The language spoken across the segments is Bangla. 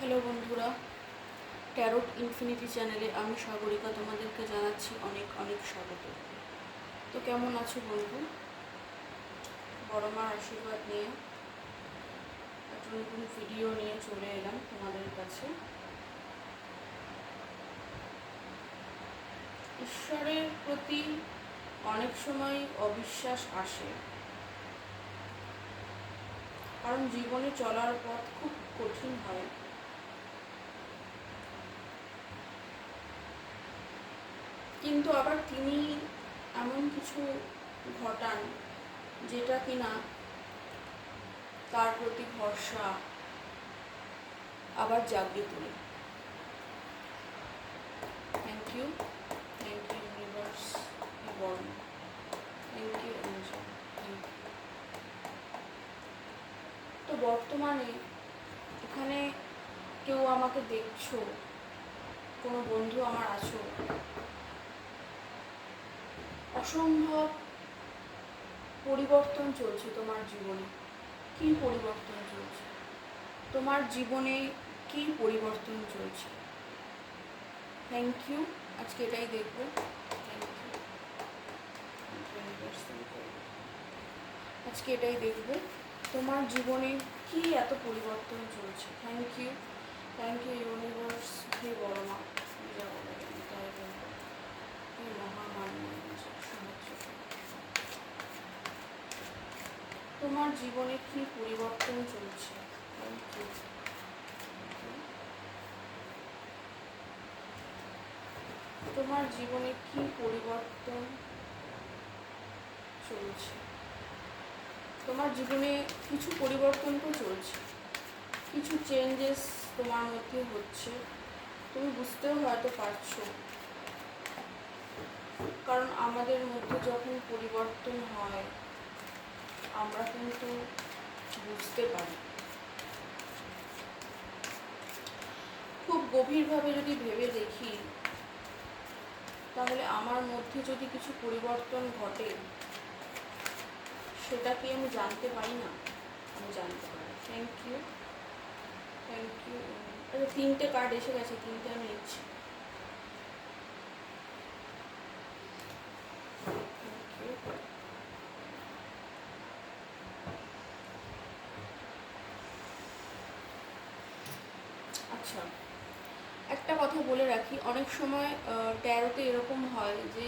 হ্যালো বন্ধুরা, ট্যারোট ইনফিনিটি চ্যানেলে আমি সাগরিকা তোমাদেরকে জানাচ্ছি অনেক অনেক স্বাগত। তো কেমন আছো বন্ধু? বড় মার আশীর্বাদ নিয়ে একটা নতুন ভিডিও নিয়ে চলে এলাম তোমাদের কাছে। ঈশ্বরের প্রতি অনেক সময় অবিশ্বাস আসে, কারণ জীবনে চলার পথ খুব কঠিন হয়। কিন্তু আবার তিনি এমন কিছু ঘটান যেটা কিনা তার প্রতি ভরসা আবার জাগিয়ে তোলে। থ্যাংক ইউ ইউনিভার্স, বর্ণ, thank you angel, thank you. তো বর্তমানে এখানে কেউ আমাকে দেখছো, কোনো বন্ধু আমার আছো, অসম্ভব পরিবর্তন চলছে তোমার জীবনে। কী পরিবর্তন চলছে তোমার জীবনে? কী পরিবর্তন চলছে? Thank you. আজকে এটাই দেখবো। আজকে এটাই দেখবো, তোমার জীবনে কি এত পরিবর্তন চলছে। থ্যাংক ইউ ইউনিভার্স, হে বড় মা, তোমার জীবনে কি পরিবর্তন চলছে। Thank you. তোমার জীবনে কি পরিবর্তন চলছে? তোমার জীবনে কিছু পরিবর্তন তো চলছে, কিছু চেঞ্জেস তোমার মধ্যে হচ্ছে, তুমি বুঝতেও হয়তো পারছো। কারণ আমাদের মধ্যে যখন পরিবর্তন হয় আমরা কিন্তু বুঝতে পারি। খুব গভীরভাবে যদি ভেবে দেখি, তাহলে আমার মধ্যে যদি কিছু পরিবর্তন ঘটে সেটা কি আমি জানতে পারি না? আমি জানতে পারি। Thank you. আচ্ছা, 3টে কার্ড এসে গেছে, 3টে আমি নিচ্ছি। আচ্ছা, একটা কথা বলে রাখি, অনেক সময় ট্যারোতে এরকম হয় যে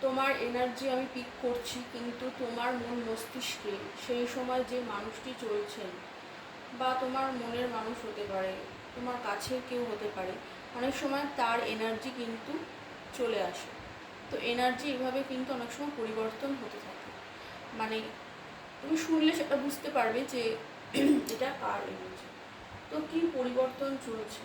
তোমার এনার্জি আমি পিক করছি, কিন্তু তোমার মন মস্তিষ্কে সেই সময় যে মানুষটি চলছেন, বা তোমার মনের মানুষ হতে পারে, তোমার কাছের কেউ হতে পারে, অনেক সময় তার এনার্জি কিন্তু চলে আসে। তো এনার্জি এভাবে কিন্তু অনেক সময় পরিবর্তন হতে থাকে। মানে তুমি শুনলে সেটা বুঝতে পারবে যে এটা কার এনার্জি। তো কি পরিবর্তন চলছে?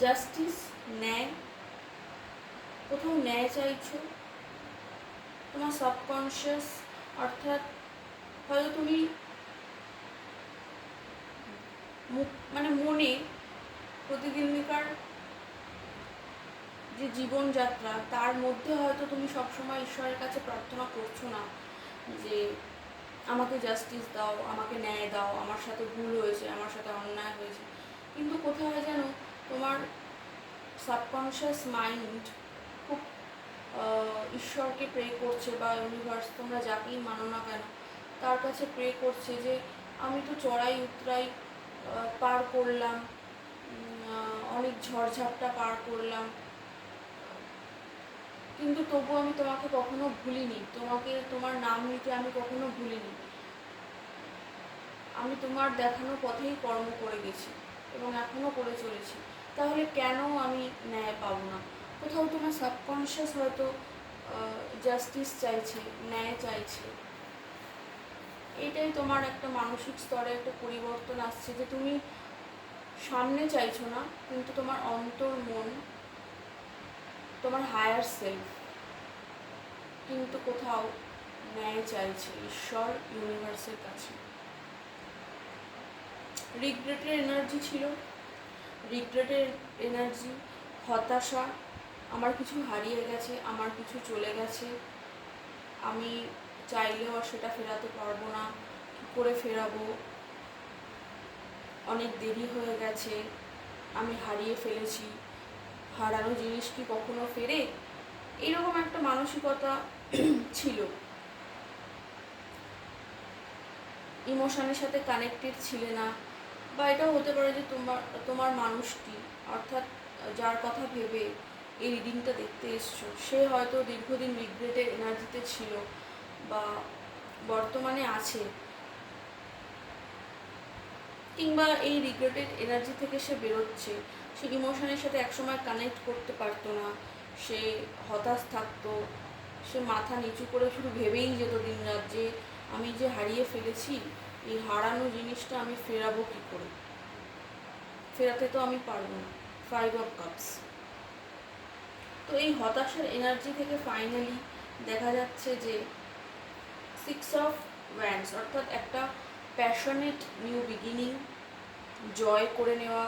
জাস্টিস, ন্যায়, কোথাও ন্যায় চাইছো। তোমার সাবকনশিয়াস, অর্থাৎ হয়তো তুমি মানে মনে প্রতিদিনকার যে জীবনযাত্রা, তার মধ্যে হয়তো তুমি সবসময় ঈশ্বরের কাছে প্রার্থনা করছো না যে আমাকে জাস্টিস দাও, আমাকে ন্যায় দাও, আমার সাথে ভুল হয়েছে, আমার সাথে অন্যায় হয়েছে। কিন্তু কোথায় যেন তোমার সাবকনশিয়াস মাইন্ড খুব ঈশ্বরকে প্রে করছে, বা ইউনিভার্স, তোমরা যাকেই মানো না কেন, তার কাছে প্রে করছে যে আমি তো চড়াই উতরাই পার করলাম, অনেক ঝড়ঝাপটা পার করলাম, কিন্তু তবু আমি তোমাকে কখনো ভুলিনি, তোমার নাম নিতে আমি কখনো ভুলিনি। আমি তোমার দেখানো পথেই কর্ম করে গেছি এবং এখনও করে চলেছি। তাহলে কেন আমি ন্যায় পাবো না? কোথাও তোমার সাবকনশিয়াস হয়তো জাস্টিস চাইছে, ন্যায় চাইছে। এটাই তোমার একটা মানসিক স্তরে একটা পরিবর্তন আসছে, যে তুমি সামনে চাইছো না, কিন্তু তোমার অন্তর মন, তোমার হায়ার সেলফ কিন্তু কোথাও ন্যায় চাইছে ঈশ্বর, ইউনিভার্সের কাছে। রিগ্রেটের এনার্জি ছিল, রিগ্রেটের এনার্জি, হতাশা, আমার কিছু হারিয়ে গেছে, আমার কিছু চলে গেছে, আমি চাইলেও আর সেটা ফেরাতে পারবো না, কী করে ফেরাবো, অনেক দেরি হয়ে গেছে, আমি হারিয়ে ফেলেছি, হারানো জিনিস কি কখনো ফেরে, এইরকম একটা মানসিকতা ছিল। ইমোশনের সাথে কানেক্টেড ছিলে না, বা এটাও হতে পারে যে তোমার তোমার মানুষটি, অর্থাৎ যার কথা ভেবে এই রিডিংটা দেখতে এসছো, সে হয়তো দীর্ঘদিন রিগ্রেটের এনার্জিতে ছিল বা বর্তমানে আছে, কিংবা এই রিগ্রেটেড এনার্জি থেকে সে বেরোচ্ছে। সে ইমোশনের সাথে একসময় কানেক্ট করতে পারতো না, সে হতাশ থাকতো, সে মাথা নিচু করে শুধু ভেবেই যেত দিন রাত যে আমি যে হারিয়ে ফেলেছি, এই হারানো জিনিসটা আমি ফেরাবো কী করে, ফেরাতে তো আমি পারবো না। 5 of Cups। তো এই হতাশার এনার্জি থেকে ফাইনালি দেখা যাচ্ছে যে 6 of Wands, অর্থাৎ একটা প্যাশনেট নিউ বিগিনিং, জয় করে নেওয়া,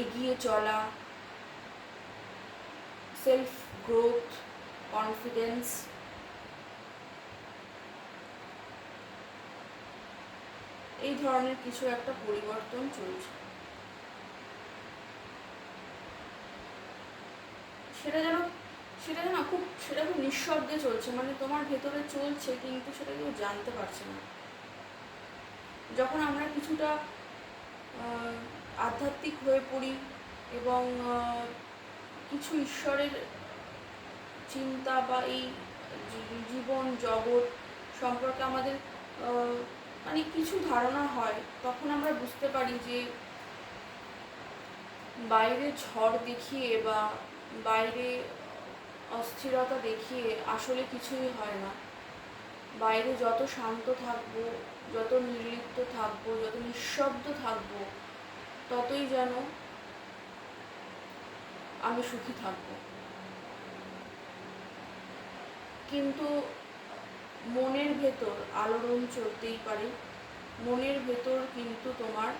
এগিয়ে চলা, সেলফ গ্রোথ, কনফিডেন্স, এই ধরনের কিছু একটা পরিবর্তন চলছে। সেটা যেন খুব নিঃশব্দে চলছে, মানে তোমার ভেতরে চলছে কিন্তু সেটা কেউ জানতে পারছে না। যখন আমরা কিছুটা আধ্যাত্মিক হয়ে পড়ি এবং কিছু ঈশ্বরের চিন্তা বা এই জীবন জগৎ সম্পর্কে আমাদের মানে কিছু ধারণা হয়, তখন আমরা বুঝতে পারি যে বাইরে ঝড় দেখিয়ে বা বাইরে অস্থিরতা দেখিয়ে আসলে কিছুই হয় না। বাইরে যত শান্ত থাকবো, যত নির্লিপ্ত থাকবো, যত নিঃশব্দ থাকবো, ততই যেন আমি সুখী থাকবো। কিন্তু মনের ভেতর আলোড়ন চলতেই পারে, মনের ভেতর কিন্তু তোমার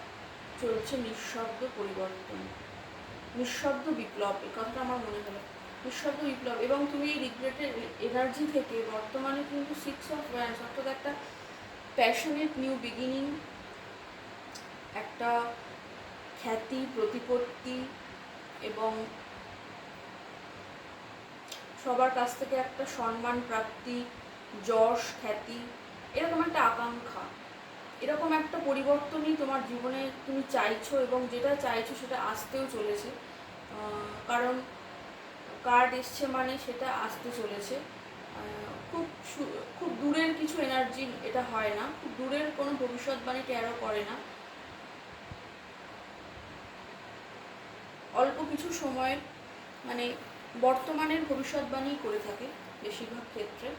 চলছে নিঃশব্দ পরিবর্তন, নিঃশব্দ বিপ্লব। এই কথাটা আমার মনে হলো, নিঃশব্দ বিপ্লব। এবং তুমি এই রিগ্রেটের এনার্জি থেকে বর্তমানে কিন্তু 6 of Wands, অর্থাৎ একটা প্যাশনেট নিউ বিগিনিং, একটা খ্যাতি, প্রতিপত্তি এবং সবার কাছ থেকে একটা সম্মান প্রাপ্তি, যশ, খ্যাতি, এরকম একটা আকাঙ্ক্ষা, এরকম একটা পরিবর্তনই তোমার জীবনে তুমি চাইছো, এবং যেটা চাইছো সেটা আসতেও চলেছে। কারণ কার্ড এসছে মানে সেটা আসতে চলেছে। খুব খুব দূরের কিছু এনার্জি এটা হয় না, খুব দূরের কোনো ভবিষ্যৎবাণী ট্যারো করে না, অল্প কিছু সময়ের মানে বর্তমানের ভবিষ্যৎবাণী করে থাকে বেশিরভাগ ক্ষেত্রে।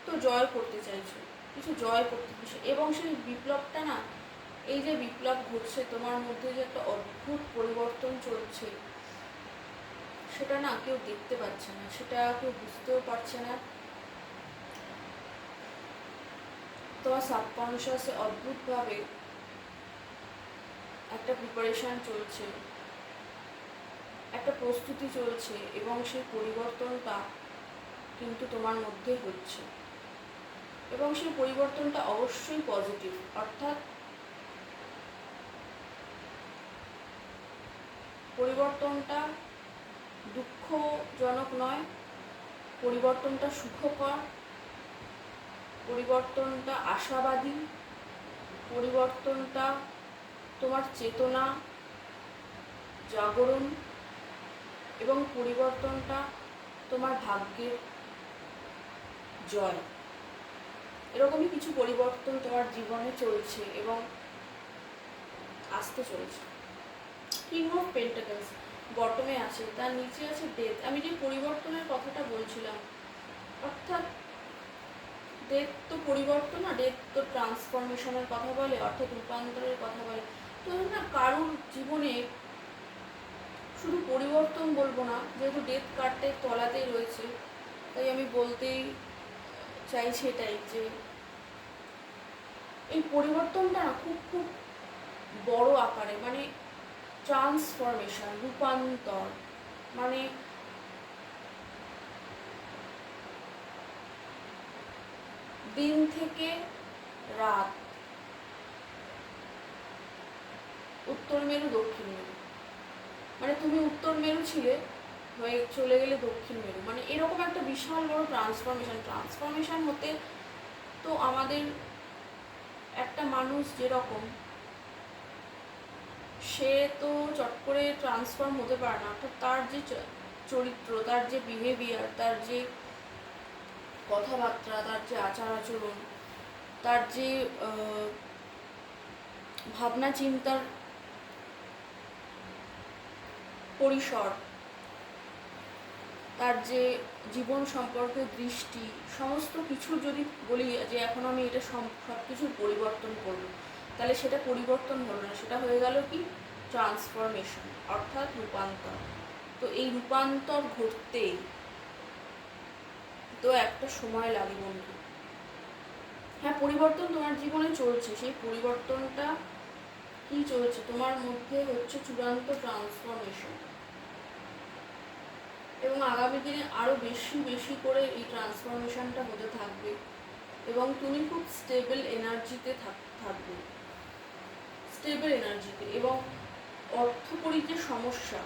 তো জয় করতে চাইছো, কিছু জয় করতে চাইছো, এবং সেই বিপ্লবটা না, এই যে বিপ্লব ঘটছে তোমার মধ্যে, যে একটা অদ্ভুত পরিবর্তন চলছে, সেটা না কেউ দেখতে পাচ্ছে না, সেটা কেউ বুঝতেও পারছে না। তোমার সাবকনশিয়াসে অদ্ভুতভাবে একটা প্রিপারেশান চলছে, একটা প্রস্তুতি চলছে, এবং সেই পরিবর্তনটা কিন্তু তোমার মধ্যে হচ্ছে, এবং সেই পরিবর্তনটা অবশ্যই পজিটিভ। অর্থাৎ পরিবর্তনটা দুঃখজনক নয়, পরিবর্তনটা সুখকর, পরিবর্তনটা আশাবাদী, পরিবর্তনটা তোমার চেতনা জাগরণ, এবং পরিবর্তনটা তোমার ভাগ্যের জয়। এরকমই কিছু পরিবর্তন তোমার জীবনে চলছে এবং আসতে চলেছে। কিং অফ পেন্টাকলস বটমে আছে, তার নিচে আছে ডেথ। আমি যে পরিবর্তনের কথাটা বলছিলাম, অর্থাৎ ডেথ তো পরিবর্তন না, ডেথ তো ট্রান্সফরমেশনের কথা বলে, অর্থাৎ রূপান্তরের কথা বলে। তো না, কারুর জীবনে শুধু পরিবর্তন বলবো না, যেহেতু ডেথ কার্ডের তলাতেই রয়েছে, তাই আমি বলতেই চাইছি এটাই, যে এই পরিবর্তনটা না খুব খুব বড় আকারে, মানে ট্রান্সফরমেশন, রূপান্তর, মানে দিন থেকে রাত, উত্তর মেরু দক্ষিণ মেরু, মানে তুমি উত্তর মেরু ছিলে, হয়ে চলে গেলে দক্ষিণ মেরু, মানে এরকম একটা বিশাল বড় ট্রান্সফরমেশন হতে তো আমাদের একটা মানুষ যেরকম, সে তো চট করে ট্রান্সফর্ম হতে পারে না, অর্থাৎ তার যে চরিত্র, তার যে বিহেভিয়ার, তার যে কথাবার্তা, তার যে আচার আচরণ, তার যে ভাবনা চিন্তার পরিসর, তার যে জীবন সম্পর্কে দৃষ্টি, সমস্ত কিছু যদি বলি যে এখন আমি এটা সব কিছুর পরিবর্তন করব, তাহলে সেটা পরিবর্তন হলো না, সেটা হয়ে গেল কি ট্রান্সফরমেশন, অর্থাৎ রূপান্তর। তো এই রূপান্তর ঘটতে তো একটা সময় লাগে বন্ধু। হ্যাঁ, পরিবর্তন তোমার জীবনে চলছে, সেই পরিবর্তনটা কি চলছে তোমার মধ্যে হচ্ছে চূড়ান্ত ট্রান্সফরমেশন, এবং আগামী দিনে আরও বেশি বেশি করে এই ট্রান্সফরমেশনটা হতে থাকবে, এবং তুমি খুব স্টেবল এনার্জিতে থাকবে, স্টেবল এনার্জিতে। এবং অর্থকরী যে সমস্যা,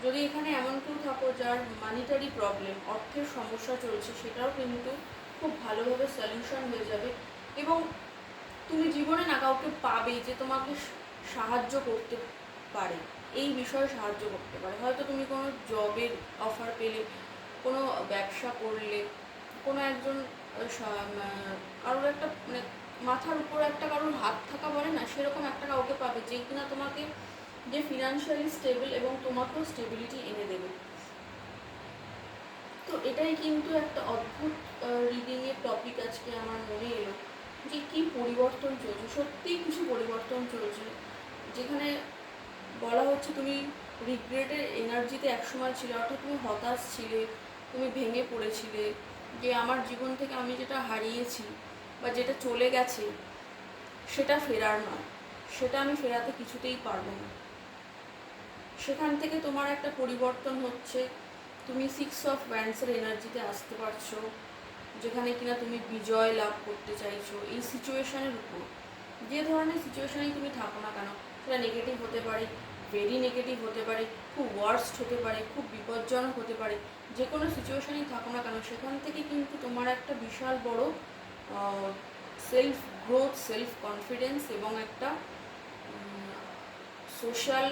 যদি এখানে এমন কেউ থাকো যার মানিটারি প্রবলেম, অর্থের সমস্যা চলছে, সেটাও কিন্তু খুব ভালোভাবে সলিউশন হয়ে যাবে। এবং তুমি জীবনে না কাউকে পাবে যে তোমাকে সাহায্য করতে পারে, এই বিষয়ে সাহায্য করতে পারে। হয়তো তুমি কোনো জবের অফার পেলে, কোনো ব্যবসা করলে, কোনো একজন কারোর একটা মানে মাথার উপর একটা কারোর হাত থাকা বলে না, সেরকম একটা কাউকে পাবে যে কিনা তোমাকে, যে ফিনান্সিয়ালি স্টেবল এবং তোমাকেও স্টেবিলিটি এনে দেবে। তো এটাই কিন্তু একটা অদ্ভুত রিডিংয়ের টপিক আজকে আমার মনে এলো, যে কী পরিবর্তন চলছে, সত্যিই কিছু পরিবর্তন চলছে, যেখানে বলা হচ্ছে তুমি রিগ্রেটের এনার্জিতে একসময় ছিলে, অর্থাৎ তুমি হতাশ ছিলে, তুমি ভেঙে পড়েছিলে, যে আমার জীবন থেকে আমি যেটা হারিয়েছি বা যেটা চলে গেছে সেটা ফেরার নয়, সেটা আমি ফেরাতে কিছুতেই পারবো না। সেখান থেকে তোমার একটা পরিবর্তন হচ্ছে, তুমি 6 অফ ওয়ান্ডসের এনার্জিতে আসতে পারছো, যেখানে কিনা তুমি বিজয় লাভ করতে চাইছো এই সিচুয়েশনের উপর। যে ধরনের সিচুয়েশনেই তুমি থাকো না কেন, সেটা নেগেটিভ হতে পারে, ভেরি নেগেটিভ হতে পারে, খুব ওয়ার্স্ট হতে পারে, খুব বিপজ্জনক হতে পারে, যে কোনো সিচুয়েশনেই থাকো না কেন, সেখান থেকে কিন্তু তোমার একটা বিশাল বড় সেলফ গ্রোথ, সেলফ কনফিডেন্স এবং একটা সোশ্যাল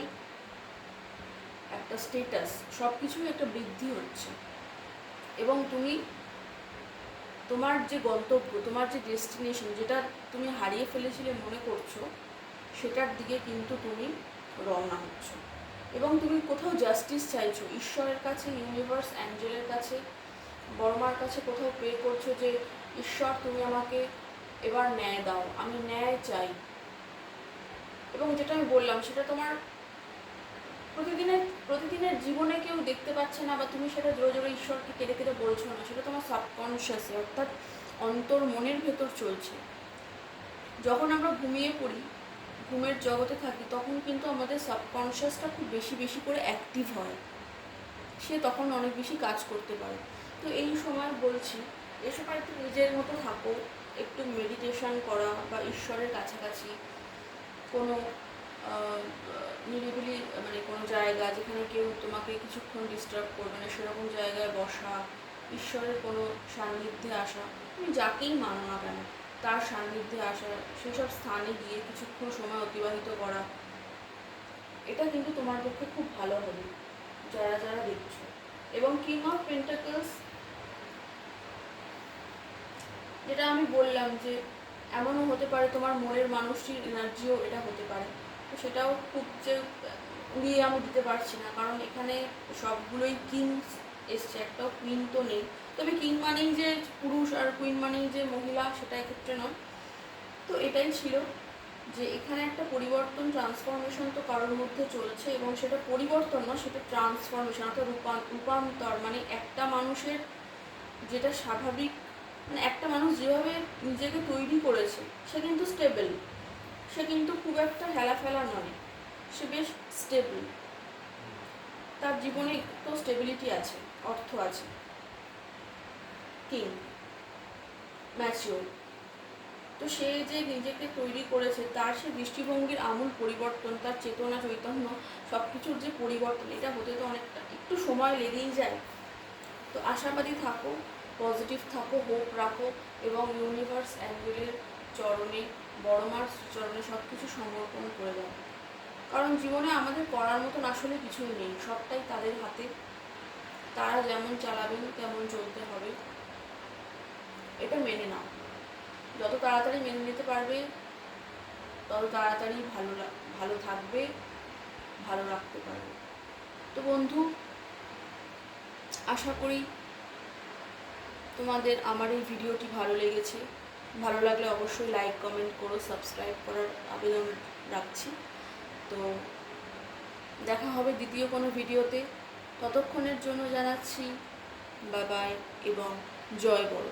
একটা স্টেটাস, সব কিছুই একটা বৃদ্ধি হচ্ছে। এবং তুমি তোমার যে গন্তব্য, তোমার যে ডেস্টিনেশন, যেটা তুমি হারিয়ে ফেলেছিলে মনে করছো, সেটার দিকে কিন্তু তুমি রওনা হচ্ছ। এবং তুমি কোথাও জাস্টিস চাইছো, ঈশ্বরের কাছে, ইউনিভার্স, অ্যাঞ্জেলের কাছে, বড়মার কাছে কোথাও প্রে করছো যে ঈশ্বর তুমি আমাকে এবার ন্যায় দাও, আমি ন্যায় চাই। এবং যেটা আমি বললাম, সেটা তোমার প্রতিদিনের জীবনে কেউ দেখতে পাচ্ছে না, বা তুমি সেটা জোরে জোরে ঈশ্বরকে কেঁদে কেঁদে বলছো না, সেটা তোমার সাবকনশিয়াসে, অর্থাৎ অন্তর মনের ভেতর চলছে। যখন আমরা ঘুমিয়ে পড়ি, ঘুমের জগতে থাকি, তখন কিন্তু আমাদের সাবকনশিয়াসটা খুব বেশি বেশি করে অ্যাক্টিভ হয়, সে তখন অনেক বেশি কাজ করতে পারে। তো এই সময় বলছি, এ সময় একটু নিজের মতো থাকো, একটু মেডিটেশন করা বা ঈশ্বরের কাছাকাছি কোনো নিরিবিলি মানে কোনো জায়গা যেখানে কেউ তোমাকে কিছুক্ষণ ডিস্টার্ব করবে না, সেরকম জায়গায় বসা, ঈশ্বরের কোনো সান্নিধ্যে আসা, তুমি যাকেই মানো না কেন তার সান্নিধ্যে আসা, সেসব স্থানে গিয়ে কিছুক্ষণ সময় অতিবাহিত করা, এটা কিন্তু তোমার পক্ষে খুব ভালো হবে যারা যারা দেখছো। এবং কিং অফ পেন্টাকলস, যেটা আমি বললাম যে এমনও হতে পারে তোমার মনের মানুষটির এনার্জিও এটা হতে পারে, তো সেটাও খুব যে উড়িয়ে আমি দিতে পারছি না, কারণ এখানে সবগুলোই কিংস এসছে, একটাও কুইন তো নেই। তবে কিং মানেই যে পুরুষ আর কুইন মানেই যে মহিলা, সেটা এক্ষেত্রে নয়। তো এটাই ছিল যে এখানে একটা পরিবর্তন, ট্রান্সফরমেশন তো কারোর মধ্যে চলছে, এবং সেটা পরিবর্তন না, সেটা ট্রান্সফরমেশন, অর্থাৎ রূপান্তর। মানে একটা মানুষের যেটা স্বাভাবিক, মানে একটা মানুষ যেভাবে নিজেকে তৈরি করেছে, সে কিন্তু স্টেবল, সে কিন্তু খুব একটা হেলাফেলা নয়, সে বেশ স্টেবল, তার জীবনে তো স্টেবিলিটি আছে, অর্থ আছে। কিং ম্যাচিওর, তো সে যে নিজেকে তৈরি করেছে, তার সে দৃষ্টিভঙ্গির আমূল পরিবর্তন, তার চেতনা চৈতন্য সব কিছুর যে পরিবর্তন, এটা হতে তো অনেকটা একটু সময় লেগেই যায়। তো আশাবাদী থাকো, পজিটিভ থাকো, হোপ রাখো, এবং ইউনিভার্স অ্যাঞ্জেলের চরণে, বড় মার চরণে সব কিছু সমর্পণ করে দাও। কারণ জীবনে আমাদের করার মতন আসলে কিছুই নেই, সবটাই তাদের হাতে। তারা যেমন চালাবেন তেমন চলতে হবে, এটা মেনে নাও। যত তাড়াতাড়ি মেনে নিতে পারবে তত তাড়াতাড়ি ভালো থাকবে, ভালো রাখতে পারবে। তো বন্ধু, আশা করি তোমাদের আমার এই ভিডিওটি ভালো লেগেছে। ভালো লাগলে অবশ্যই লাইক কমেন্ট করো, সাবস্ক্রাইব করার আবেদন রাখছি। তো দেখা হবে দ্বিতীয় কোনো ভিডিওতে। ততক্ষণের জন্য জানাচ্ছি বাই বাই এবং জয় বড়।